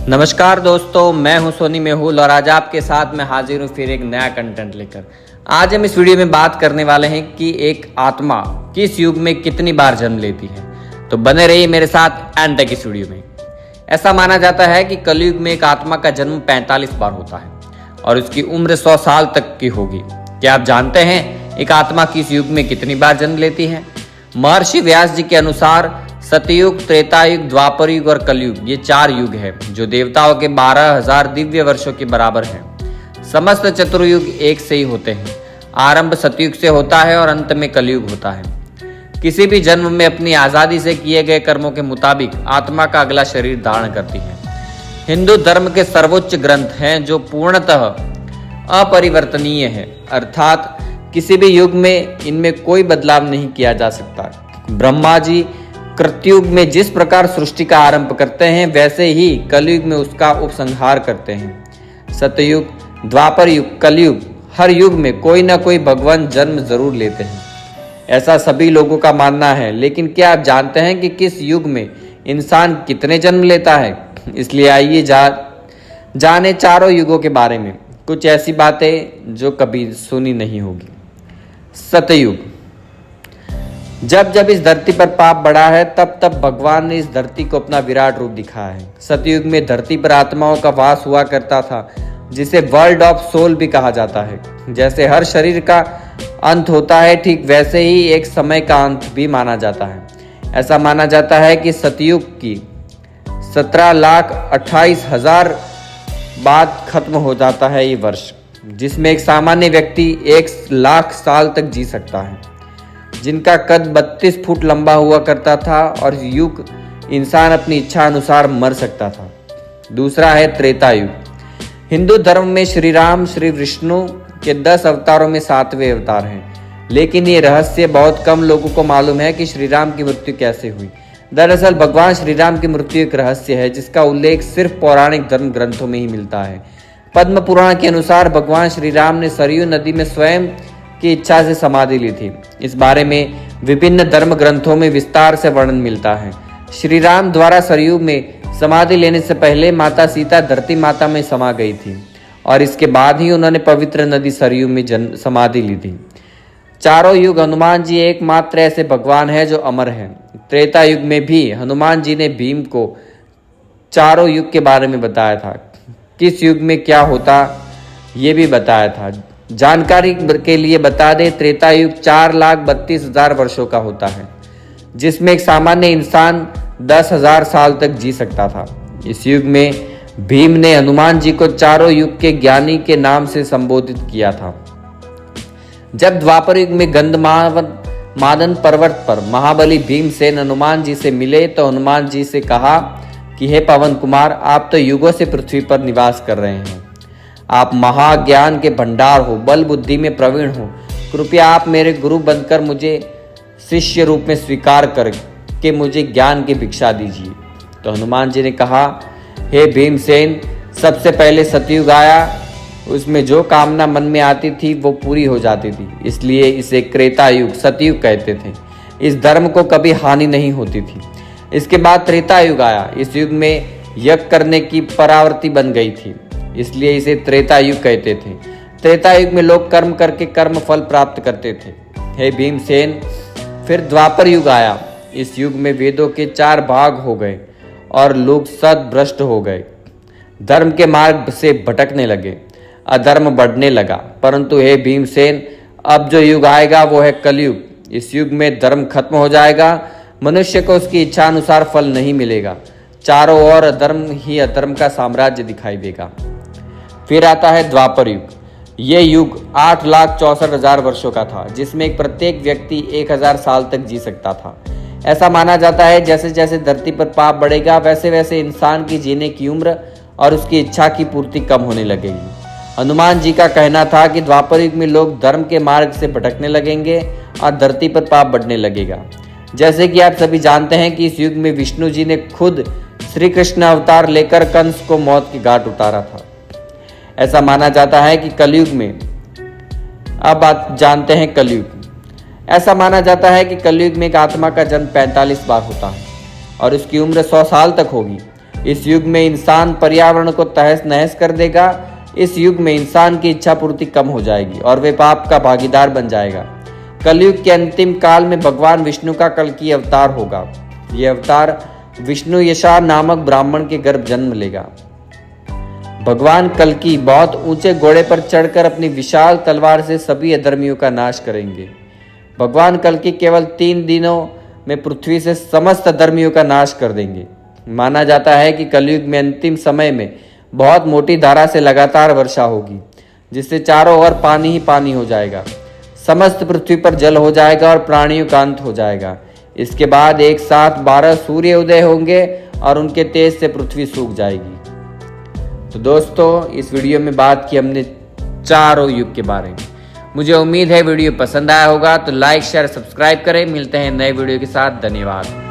नमस्कार दोस्तों, मैं हूं सोनी मेहुल और आज आपके साथ मैं हाजिर हूं फिर एक नया कंटेंट लेकर। आज हम इस वीडियो में बात करने वाले हैं कि एक आत्मा किस युग में कितनी बार जन्म लेती है। तो बने रहिए मेरे साथ एंड तक इस वीडियो में। ऐसा माना जाता है कि कलयुग में एक आत्मा का जन्म 45 बार होता है और उसकी उम्र 100 साल तक की होगी। क्या आप जानते हैं एक आत्मा किस युग में कितनी बार जन्म लेती है? महर्षि व्यास जी के अनुसार सतयुग, त्रेतायुग, द्वापर युग और कलयुग ये 4 युग है जो देवताओं के 12,000 दिव्य वर्षों के बराबर है। समस्त चतुर्युग एक से ही होते हैं। आरंभ सतयुग से होता है और अंत में कलयुग होता है। किसी भी जन्म में अपनी आजादी से किए गए कर्मों के मुताबिक आत्मा का अगला शरीर धारण करती है। हिंदू धर्म के सर्वोच्च ग्रंथ हैं जो पूर्णतः अपरिवर्तनीय है, अर्थात किसी भी युग में इनमें कोई बदलाव नहीं किया जा सकता। ब्रह्मा जी कृतयुग में जिस प्रकार सृष्टि का आरंभ करते हैं वैसे ही कलयुग में उसका उपसंहार करते हैं। सतयुग, द्वापर युग, कलयुग हर युग में कोई ना कोई भगवान जन्म जरूर लेते हैं, ऐसा सभी लोगों का मानना है। लेकिन क्या आप जानते हैं कि किस युग में इंसान कितने जन्म लेता है? इसलिए आइए जाने चारों युगों के बारे में, कुछ ऐसी बातें जो कभी सुनी नहीं होगी। सतयुग, जब जब इस धरती पर पाप बढ़ा है तब तब भगवान ने इस धरती को अपना विराट रूप दिखाया है। सतयुग में धरती पर आत्माओं का वास हुआ करता था, जिसे वर्ल्ड ऑफ सोल भी कहा जाता है। जैसे हर शरीर का अंत होता है, ठीक वैसे ही एक समय का अंत भी माना जाता है। ऐसा माना जाता है कि सतयुग की 17,28,000 बाद खत्म हो जाता है ये वर्ष, जिसमें एक सामान्य व्यक्ति 1,00,000 साल तक जी सकता है, जिनका कद 32 फुट लंबा हुआ करता था और युग इंसान अपनी इच्छा अनुसार मर सकता था। दूसरा है त्रेतायुग। हिंदू धर्म में श्री राम श्री विष्णु के 10 अवतारों में 7वें अवतार हैं, लेकिन ये रहस्य बहुत कम लोगों को मालूम है कि श्री राम की मृत्यु कैसे हुई। दरअसल भगवान श्री राम की मृत्यु एक रहस्य है जिसका उल्लेख सिर्फ पौराणिक धर्म ग्रंथों में ही मिलता है। पद्म पुराण के अनुसार भगवान श्री राम ने सरयू नदी में स्वयं की इच्छा से समाधि ली थी। इस बारे में विभिन्न धर्म ग्रंथों में विस्तार से वर्णन मिलता है। श्री राम द्वारा सरयू में समाधि लेने से पहले माता सीता धरती माता में समा गई थी और इसके बाद ही उन्होंने पवित्र नदी सरयू में समाधि ली थी। चारों युग हनुमान जी एकमात्र ऐसे भगवान है जो अमर हैं। त्रेता युग में भी हनुमान जी ने भीम को चारों युग के बारे में बताया था, किस युग में क्या होता ये भी बताया था। जानकारी के लिए बता दें, त्रेता युग 4,32,000 वर्षों का होता है, जिसमें एक सामान्य इंसान 10,000 साल तक जी सकता था। इस युग में भीम ने हनुमान जी को चारों युग के ज्ञानी के नाम से संबोधित किया था। जब द्वापर युग में गंधमादन पर्वत पर महाबली भीमसेन हनुमान जी से मिले तो हनुमान जी से कहा कि हे पवन कुमार, आप तो युगों से पृथ्वी पर निवास कर रहे हैं, आप महाज्ञान के भंडार हो, बल बुद्धि में प्रवीण हो, कृपया आप मेरे गुरु बनकर मुझे शिष्य रूप में स्वीकार करके मुझे ज्ञान की भिक्षा दीजिए। तो हनुमान जी ने कहा, हे भीमसेन, सबसे पहले सतयुग आया, उसमें जो कामना मन में आती थी वो पूरी हो जाती थी, इसलिए इसे त्रेता युग सतयुग कहते थे। इस धर्म को कभी हानि नहीं होती थी। इसके बाद त्रेता युग आया। इस युग में यज्ञ करने की परावृत्ति बन गई थी, इसलिए इसे त्रेता युग कहते थे। त्रेता युग में लोग कर्म करके कर्म फल प्राप्त करते थे। हे भीमसेन, फिर द्वापर युग आया। इस युग में वेदों के 4 भाग हो गए और लोग सद्भ्रष्ट हो गए, धर्म के मार्ग से भटकने लगे, अधर्म बढ़ने लगा। परंतु हे भीमसेन, अब जो युग आएगा वो है कलयुग। इस युग में धर्म खत्म हो जाएगा, मनुष्य को उसकी इच्छा अनुसार फल नहीं मिलेगा, चारों ओर अधर्म ही अधर्म का साम्राज्य दिखाई देगा। फिर आता है द्वापर युग। ये युग 8,64,000 वर्षों का था, जिसमें एक प्रत्येक व्यक्ति 1,000 साल तक जी सकता था। ऐसा माना जाता है जैसे जैसे धरती पर पाप बढ़ेगा वैसे वैसे इंसान की जीने की उम्र और उसकी इच्छा की पूर्ति कम होने लगेगी। हनुमान जी का कहना था कि द्वापर युग में लोग धर्म के मार्ग से भटकने लगेंगे और धरती पर पाप बढ़ने लगेगा। जैसे कि आप सभी जानते हैं कि इस युग में विष्णु जी ने खुद श्री कृष्ण अवतार लेकर कंस को मौत की घाट उतारा था। ऐसा माना जाता है कि कलयुग में, अब आप जानते हैं कलयुग, ऐसा माना जाता है कि कलयुग में एक आत्मा का जन्म 45 बार होता है और उसकी उम्र 100 साल तक होगी। इस युग में इंसान पर्यावरण को तहस नहस कर देगा। इस युग में इंसान की इच्छा पूर्ति कम हो जाएगी और वे पाप का भागीदार बन जाएगा। कलयुग के अंतिम काल में भगवान विष्णु का कल्कि अवतार होगा। यह अवतार विष्णु यशा नामक ब्राह्मण के गर्भ जन्म लेगा। भगवान कल्कि बहुत ऊंचे घोड़े पर चढ़कर अपनी विशाल तलवार से सभी अधर्मियों का नाश करेंगे। भगवान कल्कि केवल 3 दिनों में पृथ्वी से समस्त अधर्मियों का नाश कर देंगे। माना जाता है कि कलयुग में अंतिम समय में बहुत मोटी धारा से लगातार वर्षा होगी, जिससे चारों ओर पानी ही पानी हो जाएगा। समस्त पृथ्वी पर जल हो जाएगा और प्राणियों का अंत हो जाएगा। इसके बाद एक साथ 12 सूर्य उदय होंगे और उनके तेज से पृथ्वी सूख जाएगी। तो दोस्तों, इस वीडियो में बात की हमने चारों युग के बारे में। मुझे उम्मीद है वीडियो पसंद आया होगा, तो लाइक शेयर सब्सक्राइब करें। मिलते हैं नए वीडियो के साथ। धन्यवाद।